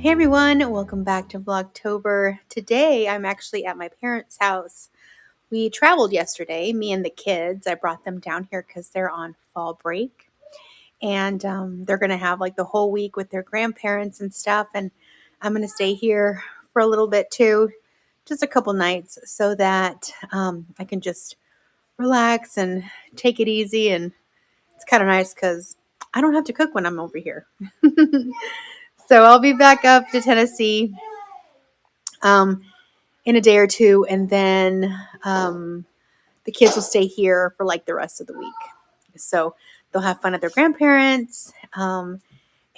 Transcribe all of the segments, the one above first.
Hey everyone, welcome back to Vlogtober. Today I'm actually at my parents' house. We traveled yesterday, me and the kids. I brought them down here because they're on fall break. And they're going to have like the whole week with their grandparents and stuff. And I'm going to stay here for a little bit too, just a couple nights so that I can just relax and take it easy. And it's kind of nice because I don't have to cook when I'm over here. So I'll be back up to Tennessee in a day or two, and then the kids will stay here for like the rest of the week. So they'll have fun at their grandparents, and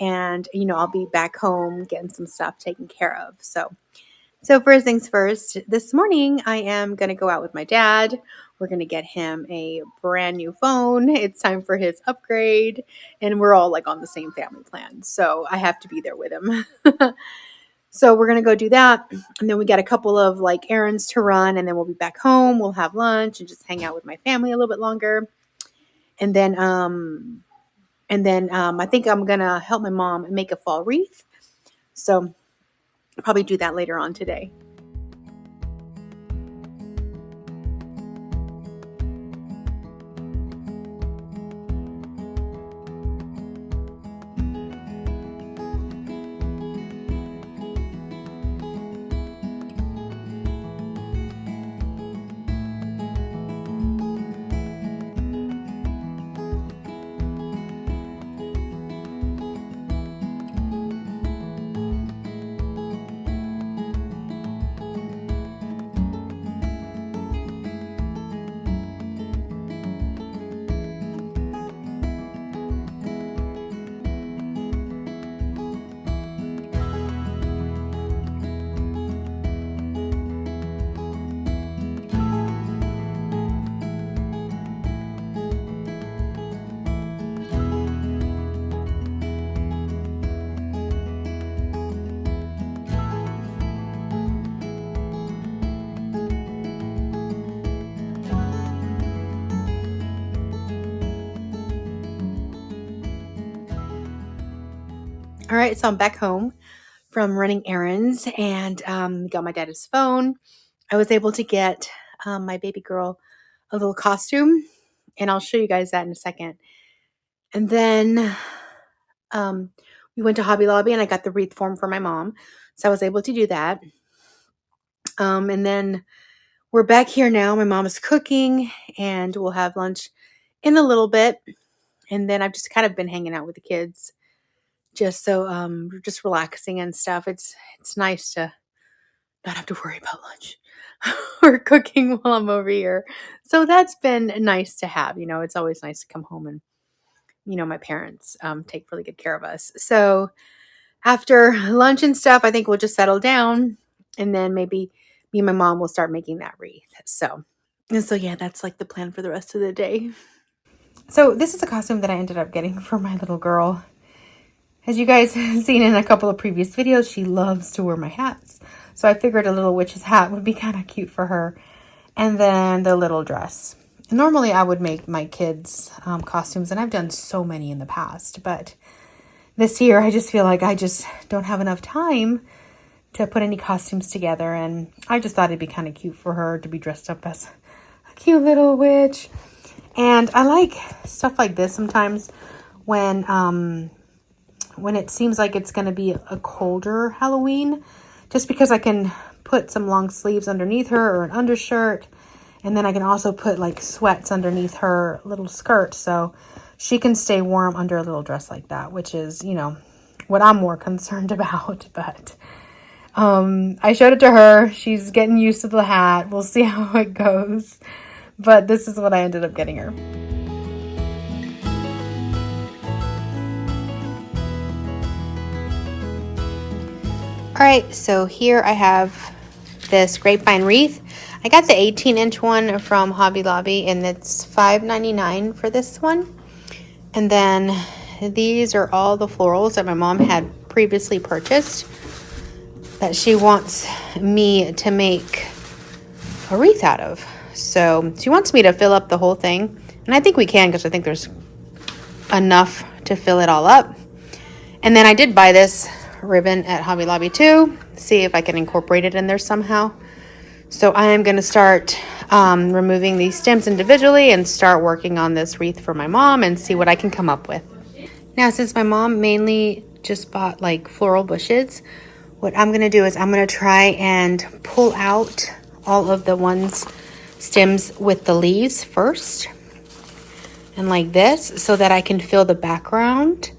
I'll be back home getting some stuff taken care of. So first things first, this morning I am going to go out with my dad. We're going to get him a brand new phone. It's time for his upgrade, and we're all like on the same family plan. So I have to be there with him. So we're going to go do that. And then we got a couple of like errands to run, and then we'll be back home. We'll have lunch and just hang out with my family a little bit longer. And then I think I'm going to help my mom make a fall wreath. So I'll probably do that later on today. All right, so I'm back home from running errands, and got my dad's phone. I was able to get my baby girl a little costume, and I'll show you guys that in a second. And then we went to Hobby Lobby, and I got the wreath form for my mom, so I was able to do that. And then we're back here now. My mom is cooking, and we'll have lunch in a little bit. And then I've just kind of been hanging out with the kids. Just just relaxing and stuff. It's nice to not have to worry about lunch or cooking while I'm over here. So that's been nice to have. It's always nice to come home and my parents take really good care of us. So after lunch and stuff, I think we'll just settle down, and then maybe me and my mom will start making that wreath. So yeah, that's like the plan for the rest of the day. So this is a costume that I ended up getting for my little girl. As you guys have seen in a couple of previous videos, she loves to wear my hats. So I figured a little witch's hat would be kind of cute for her. And then the little dress. Normally I would make my kids costumes, and I've done so many in the past. But this year I just feel like I just don't have enough time to put any costumes together. And I just thought it'd be kind of cute for her to be dressed up as a cute little witch. And I like stuff like this sometimes when it seems like it's going to be a colder Halloween, just because I can put some long sleeves underneath her or an undershirt. And then I can also put like sweats underneath her little skirt, so she can stay warm under a little dress like that, which is, what I'm more concerned about. But I showed it to her. She's getting used to the hat. We'll see how it goes. But this is what I ended up getting her. All right, so here I have this grapevine wreath. I got the 18-inch one from Hobby Lobby, and it's $5.99 for this one. And then these are all the florals that my mom had previously purchased that she wants me to make a wreath out of. So she wants me to fill up the whole thing, and I think we can, because I think there's enough to fill it all up. And then I did buy this ribbon at Hobby Lobby too. See if I can incorporate it in there somehow. So I am going to start removing these stems individually and start working on this wreath for my mom and see what I can come up with. Now, since my mom mainly just bought like floral bushes, what I'm going to do is I'm going to try and pull out all of the stems with the leaves first. And like this, so that I can fill the background.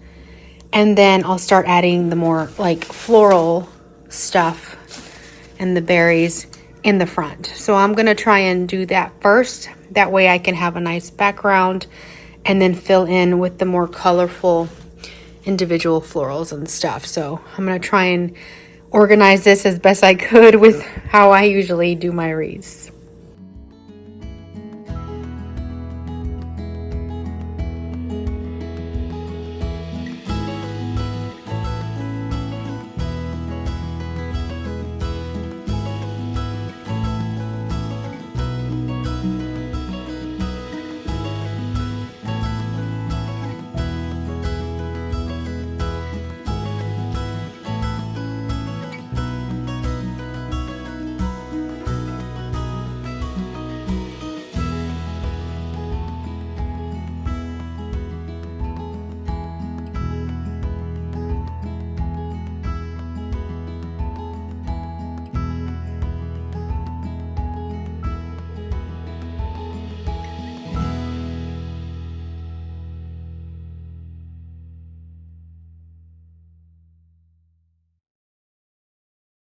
And then I'll start adding the more like floral stuff and the berries in the front. So I'm going to try and do that first. That way I can have a nice background and then fill in with the more colorful individual florals and stuff. So I'm going to try and organize this as best I could with how I usually do my wreaths.